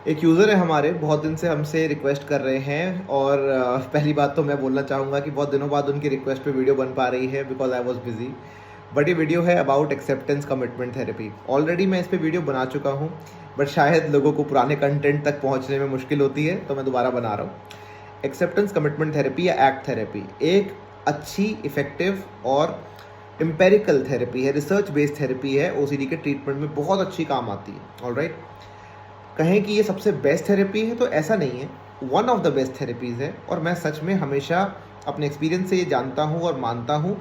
एक यूज़र है हमारे, बहुत दिन से हमसे रिक्वेस्ट कर रहे हैं और पहली बात तो मैं बोलना चाहूँगा कि बहुत दिनों बाद उनकी रिक्वेस्ट पे वीडियो बन पा रही है because I was busy. But ये वीडियो है about acceptance commitment therapy. Already मैं इस पे वीडियो बना चुका हूँ, बट शायद लोगों को पुराने कंटेंट तक पहुँचने में मुश्किल होती है, तो मैं दोबारा बना रहा हूँ। एक्सेप्टेंस कमिटमेंट थेरेपी या एक्ट थेरेपी एक अच्छी, इफ़ेक्टिव और एम्पेरिकल थेरेपी है, रिसर्च बेस्ड थेरेपी है। ओसीडी के ट्रीटमेंट में बहुत अच्छी काम आती है। ऑलराइट, कहें कि ये सबसे बेस्ट थेरेपी है तो ऐसा नहीं है, one of the best therapies है। और मैं सच में हमेशा अपने एक्सपीरियंस से ये जानता हूँ और मानता हूँ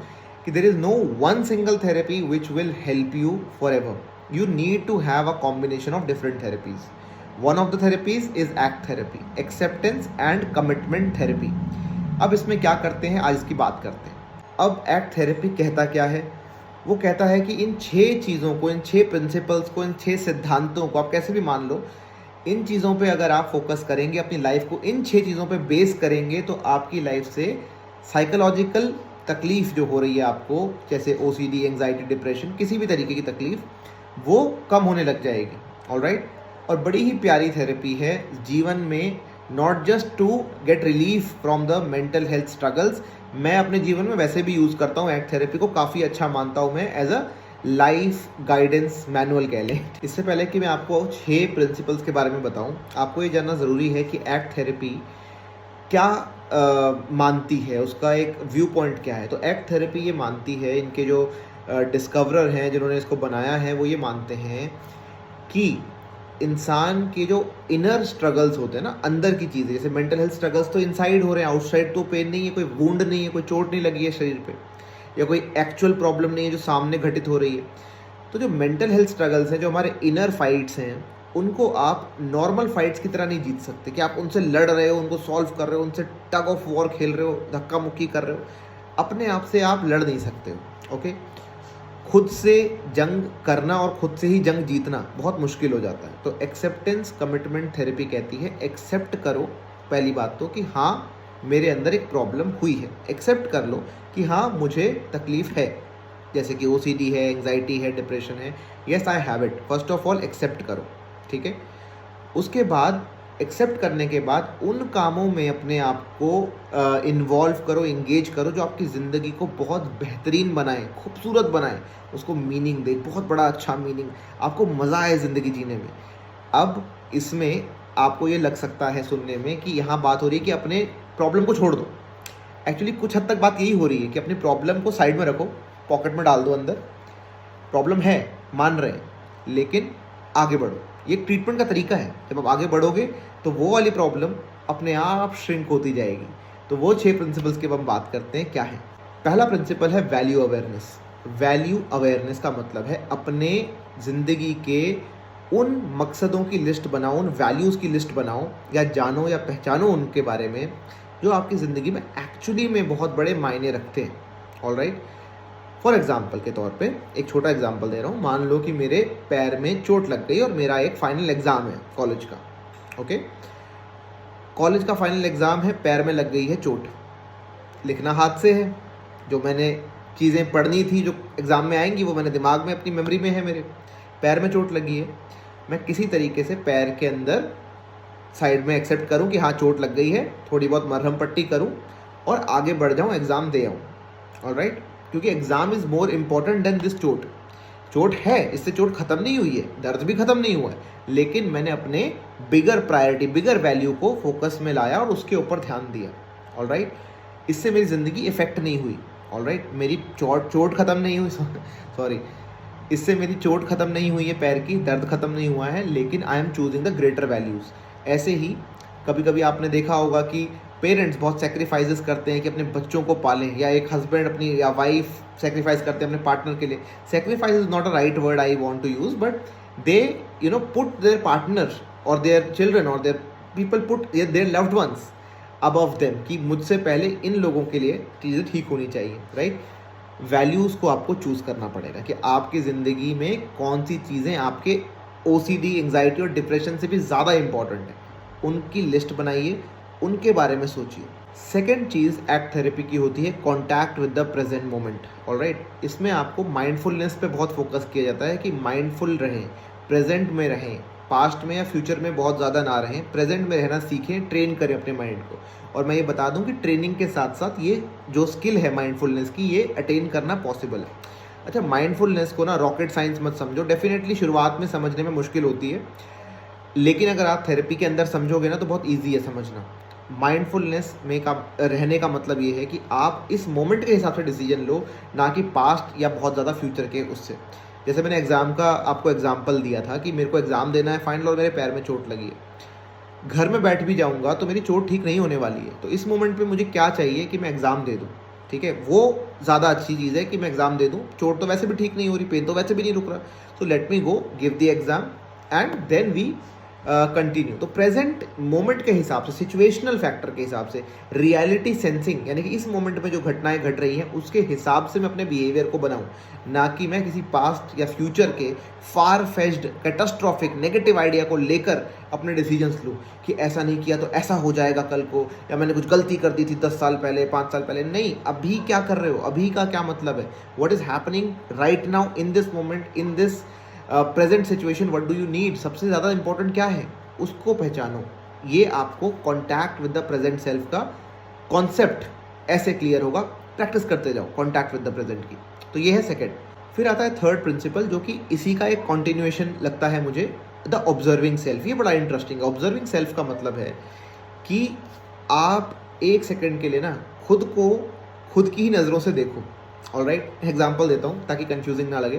कि there is no one single therapy which will help you forever. You need to have a combination of different therapies. One of the therapies is ACT therapy, acceptance and commitment therapy. अब इसमें क्या करते हैं, आज इसकी बात करते हैं। अब एक्ट थेरेपी कहता क्या है? वो कहता है कि इन 6 चीज़ों को, इन 6 प्रिंसिपल्स को, इन 6 सिद्धांतों को, आप कैसे भी मान लो, इन चीज़ों पे अगर आप फोकस करेंगे, अपनी लाइफ को इन 6 चीज़ों पे बेस करेंगे, तो आपकी लाइफ से साइकोलॉजिकल तकलीफ जो हो रही है आपको, जैसे ओसीडी, एंग्जाइटी, डिप्रेशन, किसी भी तरीके की तकलीफ, वो कम होने लग जाएगी। ऑलराइट, और बड़ी ही प्यारी थेरेपी है जीवन में, not just to get relief from the mental health struggles. मैं अपने जीवन में वैसे भी यूज़ करता हूँ एक्ट थेरेपी को, काफ़ी अच्छा मानता हूँ मैं, as a life guidance manual कह लें। इससे पहले कि मैं आपको 6 प्रिंसिपल्स के बारे में बताऊं, आपको ये जानना ज़रूरी है कि एक्ट थेरेपी क्या मानती है, उसका एक व्यू पॉइंट क्या है। तो एक्ट थेरेपी ये मानती है, इनके जो डिस्कवरर हैं जिन्होंने इसको बनाया है, वो ये मानते हैं कि इंसान के जो इनर स्ट्रगल्स होते हैं ना, अंदर की चीज़ें, जैसे मेंटल हेल्थ स्ट्रगल्स तो इनसाइड हो रहे हैं, आउटसाइड तो पेन नहीं है, कोई वुंड नहीं है, कोई चोट नहीं लगी है शरीर पे, या कोई एक्चुअल प्रॉब्लम नहीं है जो सामने घटित हो रही है। तो जो मेंटल हेल्थ स्ट्रगल्स हैं, जो हमारे इनर फाइट्स हैं, उनको आप नॉर्मल फाइट्स की तरह नहीं जीत सकते कि आप उनसे लड़ रहे हो, उनको सॉल्व कर रहे हो, उनसे टग ऑफ वॉर खेल रहे हो, धक्का मुक्की कर रहे हो। अपने आप से आप लड़ नहीं सकते हो। ओके, खुद से जंग करना और खुद से ही जंग जीतना बहुत मुश्किल हो जाता है। तो एक्सेप्टेंस कमिटमेंट थेरेपी कहती है, एक्सेप्ट करो पहली बात तो कि हाँ, मेरे अंदर एक प्रॉब्लम हुई है। एक्सेप्ट कर लो कि हाँ, मुझे तकलीफ है, जैसे कि ओसीडी है, एंग्जाइटी है, डिप्रेशन है। Yes, I have it. First of all except करो, ठीक है। उसके बाद एक्सेप्ट करने के बाद उन कामों में अपने आप को इन्वॉल्व करो, इंगेज करो, जो आपकी ज़िंदगी को बहुत बेहतरीन बनाए, खूबसूरत बनाए, उसको मीनिंग दे, बहुत बड़ा अच्छा मीनिंग, आपको मज़ा आए ज़िंदगी जीने में। अब इसमें आपको ये लग सकता है सुनने में कि यहाँ बात हो रही है कि अपने प्रॉब्लम को छोड़ दो। एक्चुअली कुछ हद तक बात यही हो रही है कि अपनी प्रॉब्लम को साइड में रखो, पॉकेट में डाल दो अंदर। प्रॉब्लम है, मान रहे हैं, लेकिन आगे बढ़ो। ये ट्रीटमेंट का तरीका है। जब आप आगे बढ़ोगे तो वो वाली प्रॉब्लम अपने आप श्रिंक होती जाएगी। तो वो 6 प्रिंसिपल्स की हम बात करते हैं, क्या है। पहला प्रिंसिपल है वैल्यू अवेयरनेस। वैल्यू अवेयरनेस का मतलब है अपने ज़िंदगी के उन मकसदों की लिस्ट बनाओ, उन वैल्यूज़ की लिस्ट बनाओ, या जानो या पहचानो उनके बारे में, जो आपकी ज़िंदगी में एक्चुअली में बहुत बड़े मायने रखते हैं। ऑलराइट, फॉर एग्जाम्पल के तौर पे एक छोटा एग्जाम्पल दे रहा हूँ। मान लो कि मेरे पैर में चोट लग गई और मेरा एक फाइनल एग्ज़ाम है कॉलेज का। ओके, कॉलेज का फाइनल एग्ज़ाम है, पैर में लग गई है चोट, लिखना हाथ से है, जो मैंने चीज़ें पढ़नी थी जो एग्ज़ाम में आएंगी वो मैंने दिमाग में, अपनी मेमोरी में है, मेरे पैर में चोट लगी है। मैं किसी तरीके से पैर के अंदर साइड में एक्सेप्ट करूं कि हाँ, चोट लग गई है, थोड़ी बहुत मरहम पट्टी करूं और आगे बढ़ जाऊं, एग्ज़ाम दे आऊं। ऑलराइट, क्योंकि exam is more important than this चोट। चोट है, इससे चोट ख़त्म नहीं हुई है, दर्द भी ख़त्म नहीं हुआ है, लेकिन मैंने अपने बिगर प्रायोरिटी, बिगर वैल्यू को फोकस में लाया और उसके ऊपर ध्यान दिया। ऑलराइट, इससे मेरी ज़िंदगी इफ़ेक्ट नहीं हुई। ऑलराइट, मेरी चोट ख़त्म नहीं हुई, सॉरी, इससे मेरी चोट ख़त्म नहीं हुई है, पैर की दर्द ख़त्म नहीं हुआ है, लेकिन I am choosing the greater values. ऐसे ही कभी कभी आपने देखा होगा कि पेरेंट्स बहुत सेक्रीफाइसेस करते हैं कि अपने बच्चों को पालें, या एक हस्बैंड अपनी या वाइफ सेक्रीफाइस करते हैं अपने पार्टनर के लिए। Sacrifice is not a right word I want to use, but they put their partner और देयर चिल्ड्रन और their people, put their loved ones above them, कि मुझसे पहले इन लोगों के लिए चीज़ें ठीक होनी चाहिए। राइट, वैल्यूज़ को आपको चूज़ करना पड़ेगा कि आपकी ज़िंदगी में कौन सी चीज़ें आपके ओसीडी, एंग्जाइटी और डिप्रेशन से भी ज़्यादा इंपॉर्टेंट है। उनकी लिस्ट बनाइए, उनके बारे में सोचिए। सेकेंड चीज़ एक्ट थेरेपी की होती है contact with the present moment. Alright, इसमें आपको माइंडफुलनेस पे बहुत फोकस किया जाता है कि माइंडफुल रहें, प्रेजेंट में रहें, पास्ट में या फ्यूचर में बहुत ज़्यादा ना रहें, प्रेजेंट में रहना सीखें, ट्रेन करें अपने माइंड को। और मैं ये बता दूं कि ट्रेनिंग के साथ साथ ये जो स्किल है माइंडफुलनेस की, ये अटेन करना पॉसिबल है। अच्छा, माइंडफुलनेस को ना रॉकेट साइंस मत समझो, डेफिनेटली शुरुआत में समझने में मुश्किल होती है, लेकिन अगर आप थेरेपी के अंदर समझोगे ना तो बहुत ईजी है समझना। माइंडफुलनेस में का रहने का मतलब ये है कि आप इस मोमेंट के हिसाब से डिसीजन लो, ना कि पास्ट या बहुत ज़्यादा फ्यूचर के उससे। जैसे मैंने एग्ज़ाम का आपको एग्जाम्पल दिया था कि मेरे को एग्ज़ाम देना है फाइनल और मेरे पैर में चोट लगी है। घर में बैठ भी जाऊंगा तो मेरी चोट ठीक नहीं होने वाली है, तो इस मोमेंट पे मुझे क्या चाहिए कि मैं एग्ज़ाम दे दूँ। ठीक है, वो ज़्यादा अच्छी चीज़ है कि मैं एग्ज़ाम दे दूँ, चोट तो वैसे भी ठीक नहीं हो रही, पेन तो वैसे भी नहीं रुक रहा, so let me go give the exam and then we continue. तो प्रेजेंट मोमेंट के हिसाब से, सिचुएशनल फैक्टर के हिसाब से, रियलिटी सेंसिंग यानी कि इस मोमेंट में जो घटनाएं घट रही हैं उसके हिसाब से मैं अपने बिहेवियर को बनाऊं, ना कि मैं किसी पास्ट या फ्यूचर के far fetched catastrophic negative idea को लेकर अपने डिसीजंस लूँ कि ऐसा नहीं किया तो ऐसा हो जाएगा कल को, या मैंने कुछ गलती कर दी थी 10 साल पहले, 5 साल पहले। नहीं, अभी क्या कर रहे हो, अभी का क्या मतलब है, what is happening right now in this moment, in this present situation, what do you need, सबसे ज़्यादा इंपॉर्टेंट क्या है उसको पहचानो। ये आपको contact with the present self का कॉन्सेप्ट ऐसे क्लियर होगा, प्रैक्टिस करते जाओ कॉन्टैक्ट विद द प्रेजेंट की। तो ये है सेकेंड। फिर आता है थर्ड प्रिंसिपल, जो कि इसी का एक कॉन्टिन्यूएशन लगता है मुझे, द ऑब्जर्विंग सेल्फ। ये बड़ा इंटरेस्टिंग है। ऑब्जर्विंग सेल्फ का मतलब है कि आप एक सेकेंड के लिए ना खुद को खुद की ही नज़रों से देखो। ऑलराइट, एग्जाम्पल देता हूँ ताकि कंफ्यूजिंग ना लगे।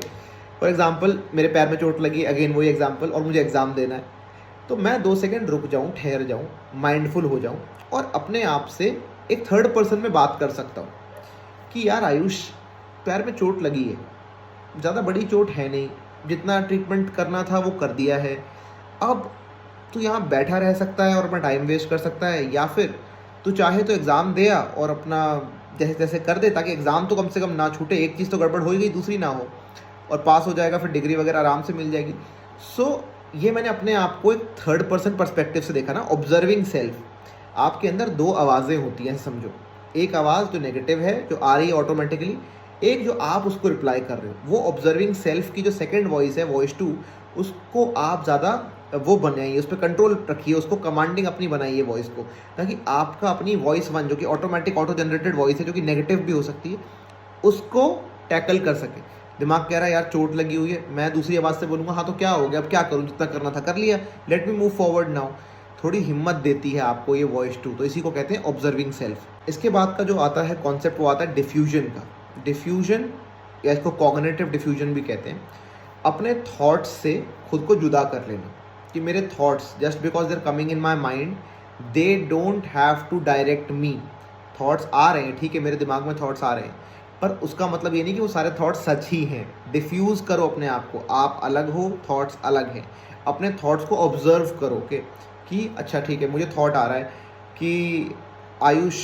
फॉर एग्जाम्पल, मेरे पैर में चोट लगी, अगेन वही एग्जाम्पल, और मुझे एग्ज़ाम देना है, तो मैं 2 सेकेंड रुक जाऊँ, ठहर जाऊँ, माइंडफुल हो जाऊँ और अपने आप से एक थर्ड पर्सन में बात कर सकता हूँ कि यार आयुष, पैर में चोट लगी है, ज़्यादा बड़ी चोट है नहीं, जितना ट्रीटमेंट करना था वो कर दिया है, अब तू यहाँ बैठा रह सकता है और अपना टाइम वेस्ट कर सकता है, या फिर तू चाहे तो एग्ज़ाम दे आ और अपना जैसे तैसे कर दे, ताकि एग्ज़ाम तो कम से कम ना छूटे। एक चीज़ तो गड़बड़ हो ही गई, दूसरी ना हो, और पास हो जाएगा, फिर डिग्री वगैरह आराम से मिल जाएगी। सो ये मैंने अपने आप को एक थर्ड पर्सन पर्सपेक्टिव से देखा ना, ऑब्जर्विंग सेल्फ। आपके अंदर 2 आवाज़ें होती हैं समझो, एक आवाज़ जो नेगेटिव है, जो आ रही है ऑटोमेटिकली, एक जो आप उसको रिप्लाई कर रहे हो। वो ऑब्जर्विंग सेल्फ की जो सेकंड वॉइस है, वॉइस 2, उसको आप ज़्यादा वो बनाइए, उस पर कंट्रोल रखिए, उसको कमांडिंग अपनी बनाइए वॉइस को, ताकि आपका अपनी वॉइस 1 जो कि ऑटोमेटिक ऑटो जनरेटेड वॉइस है, जो कि नेगेटिव भी हो सकती है, उसको टैकल कर सके। दिमाग कह रहा है यार चोट लगी हुई है, मैं दूसरी आवाज़ से बोलूँगा हाँ तो क्या हो गया, अब क्या करूँ, जितना करना था कर लिया, let me move forward now. थोड़ी हिम्मत देती है आपको ये वॉइस 2, तो इसी को कहते हैं ऑब्जर्विंग सेल्फ। इसके बाद का जो आता है कॉन्सेप्ट, वो आता है डिफ्यूजन का। डिफ्यूजन या इसको कॉग्निटिव डिफ्यूजन भी कहते हैं। अपने थॉट्स से खुद को जुदा कर लेना कि मेरे thoughts, just because they are coming in my mind, they don't have to direct me. Thoughts आ रहे हैं, ठीक है, मेरे दिमाग में थॉट्स आ रहे हैं, पर उसका मतलब ये नहीं कि वो सारे थॉट्स सच ही हैं। डिफ्यूज़ करो अपने आप को, आप अलग हो, थॉट्स अलग हैं। अपने थॉट्स को ऑब्जर्व करो कि अच्छा ठीक है, मुझे थॉट आ रहा है कि आयुष,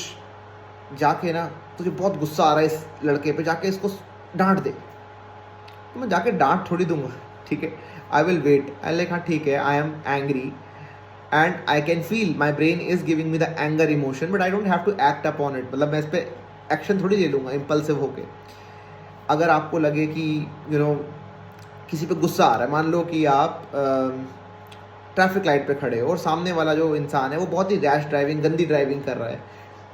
जाके ना तुझे बहुत गुस्सा आ रहा है इस लड़के पे, जाके इसको डांट दे। तो मैं जाके डांट थोड़ी दूंगा, ठीक है, I will wait, I like हाँ ठीक है, I am angry and I can feel my brain is giving me the anger emotion, but I don't have to act upon it. मतलब मैं इस पर एक्शन थोड़ी ले लूँगा इम्पल्सिव होके। अगर आपको लगे कि किसी पे गुस्सा आ रहा है, मान लो कि आप ट्रैफिक लाइट पे खड़े हो और सामने वाला जो इंसान है वो बहुत ही रैश ड्राइविंग, गंदी ड्राइविंग कर रहा है,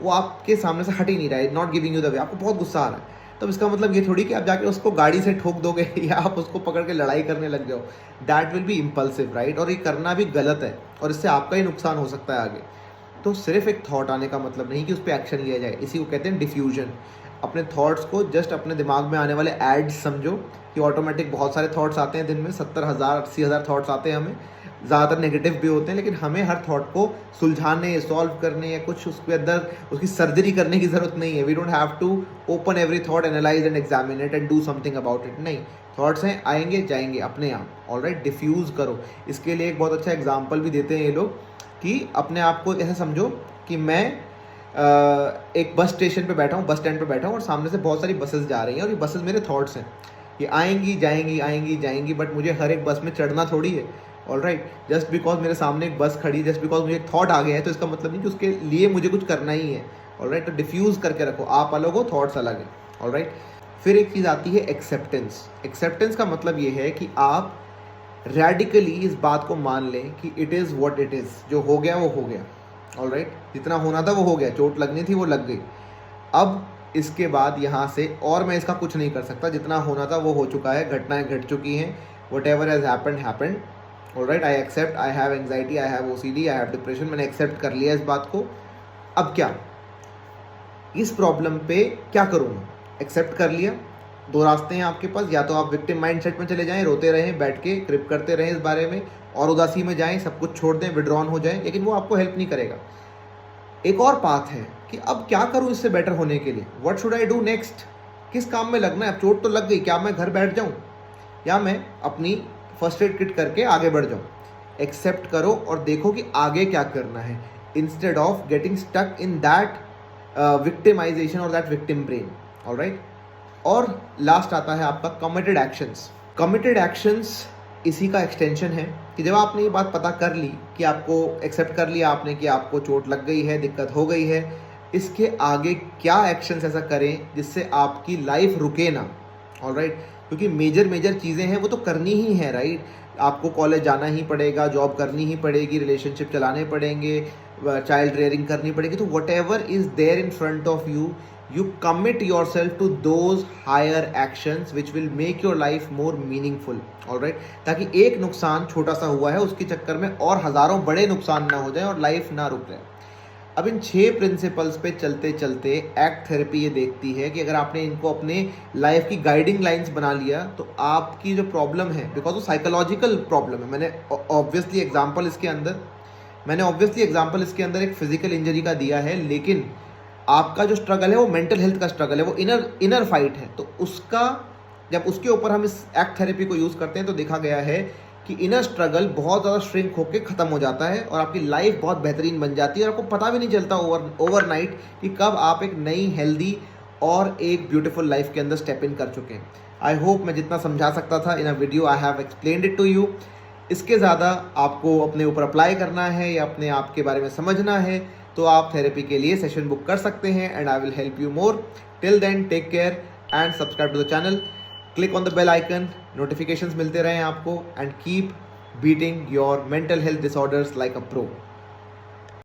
वो आपके सामने से हट ही नहीं रहा है, not giving you the way, आपको बहुत गुस्सा आ रहा है, तब इसका मतलब ये थोड़ी कि आप जाके उसको गाड़ी से ठोक दोगे या आप उसको पकड़ के लड़ाई करने लग जाओ। That will be impulsive, right, और ये करना भी गलत है और इससे आपका ही नुकसान हो सकता है आगे। तो सिर्फ एक थॉट आने का मतलब नहीं कि उस पर एक्शन लिया जाए, इसी को कहते हैं डिफ्यूजन। अपने थॉट्स को जस्ट अपने दिमाग में आने वाले एड्स समझो कि ऑटोमेटिक बहुत सारे थॉट्स आते हैं दिन में, 70,000 80,000 थॉट्स आते हैं हमें, ज़्यादातर नेगेटिव भी होते हैं, लेकिन हमें हर थॉट को सुलझाने, सॉल्व करने या कुछ उसके अंदर उसकी सर्जरी करने की ज़रूरत नहीं है। We don't have to open every thought, analyse and examine it and do something about it. नहीं, थॉट्स हैं, आएंगे जाएंगे अपने आप। ऑलराइट, डिफ्यूज़ करो। इसके लिए एक बहुत अच्छा एग्जाम्पल भी देते हैं ये लोग कि अपने आप को ऐसे समझो कि मैं एक बस स्टेशन पे बैठा हूँ, बस स्टैंड पे बैठा हूँ और सामने से बहुत सारी बसेस जा रही हैं और ये बसेस मेरे थॉट्स हैं, ये आएंगी जाएंगी आएंगी जाएंगी, बट मुझे हर एक बस में चढ़ना थोड़ी है। ऑलराइट, जस्ट बिकॉज मेरे सामने एक बस खड़ी, जस्ट बिकॉज मुझे एक थॉट आ गया है, तो इसका मतलब नहीं कि उसके लिए मुझे कुछ करना ही है। ऑलराइट, तो डिफ्यूज़ करके रखो, आप अलग हो, थॉट्स अलग हैं। ऑलराइट, फिर एक चीज़ आती है एक्सेप्टेंस। एक्सेप्टेंस का मतलब ये है कि आप रेडिकली इस बात को मान लें कि it is what it is, जो हो गया वो हो गया, ऑलराइट, जितना होना था वो हो गया, चोट लगनी थी वो लग गई, अब इसके बाद यहाँ से और मैं इसका कुछ नहीं कर सकता, जितना होना था वो हो चुका है, घटनाएं घट चुकी हैं, whatever has happened happened, alright, I accept, I have anxiety, I have OCD, I have depression, मैंने एक्सेप्ट कर लिया इस बात को। अब क्या, इस प्रॉब्लम पे क्या करूँगा? एक्सेप्ट कर लिया, दो रास्ते हैं आपके पास, या तो आप विक्टिम माइंडसेट में चले जाएं, रोते रहें बैठ के, क्रिप करते रहें इस बारे में और उदासी में जाएं, सब कुछ छोड़ दें, विड्रॉन हो जाएं, लेकिन वो आपको हेल्प नहीं करेगा। एक और पाथ है कि अब क्या करूं इससे बेटर होने के लिए, what should I do next, किस काम में लगना है? अब चोट तो लग गई, क्या मैं घर बैठ जाऊं या मैं अपनी फर्स्ट एड किट करके आगे बढ़ जाऊं? एक्सेप्ट करो और देखो कि आगे क्या करना है, instead of getting stuck in that victimization और दैट विक्टिम ब्रेन, ऑलराइट। और लास्ट आता है आपका कमिटेड एक्शंस। कमिटेड एक्शंस इसी का एक्सटेंशन है कि जब आपने ये बात पता कर ली कि आपको एक्सेप्ट कर लिया आपने कि आपको चोट लग गई है, दिक्कत हो गई है, इसके आगे क्या एक्शंस ऐसा करें जिससे आपकी लाइफ रुके ना, ऑलराइट, क्योंकि मेजर चीज़ें हैं वो तो करनी ही है, राइट। आपको कॉलेज जाना ही पड़ेगा, जॉब करनी ही पड़ेगी, रिलेशनशिप चलाने पड़ेंगे, चाइल्ड रेयरिंग करनी पड़ेगी, तो whatever is there in front of you, you commit yourself to those higher actions which will make your life more meaningful, alright, ताकि एक नुकसान छोटा सा हुआ है उसके चक्कर में और हज़ारों बड़े नुकसान ना हो जाए और लाइफ ना रुक जाए। अब इन 6 प्रिंसिपल्स पे चलते चलते एक्ट थेरेपी ये देखती है कि अगर आपने इनको अपने लाइफ की गाइडिंग लाइंस बना लिया तो आपकी जो प्रॉब्लम है, बिकॉज वो साइकोलॉजिकल प्रॉब्लम है, मैंने ऑब्वियसली एग्जाम्पल इसके अंदर एक फिजिकल इंजरी का दिया है, लेकिन आपका जो स्ट्रगल है वो मेंटल हेल्थ का स्ट्रगल है, वो इनर फाइट है। तो उसका जब उसके ऊपर हम इस एक्ट थेरेपी को यूज़ करते हैं तो देखा गया है कि इनर स्ट्रगल बहुत ज़्यादा श्रिंक होकर ख़त्म हो जाता है और आपकी लाइफ बहुत बेहतरीन बन जाती है और आपको पता भी नहीं चलता ओवरनाइट कि कब आप एक नई हेल्दी और एक ब्यूटीफुल लाइफ के अंदर स्टेप इन कर चुके हैं। आई होप मैं जितना समझा सकता था in a video I have explained it to you. इसके ज़्यादा आपको अपने ऊपर अप्लाई करना है या अपने आप के बारे में समझना है तो आप थेरेपी के लिए सेशन बुक कर सकते हैं and I will help you more. Till then take care and subscribe to the channel, click on the bell icon, notifications मिलते रहें आपको and keep beating your mental health disorders like a pro.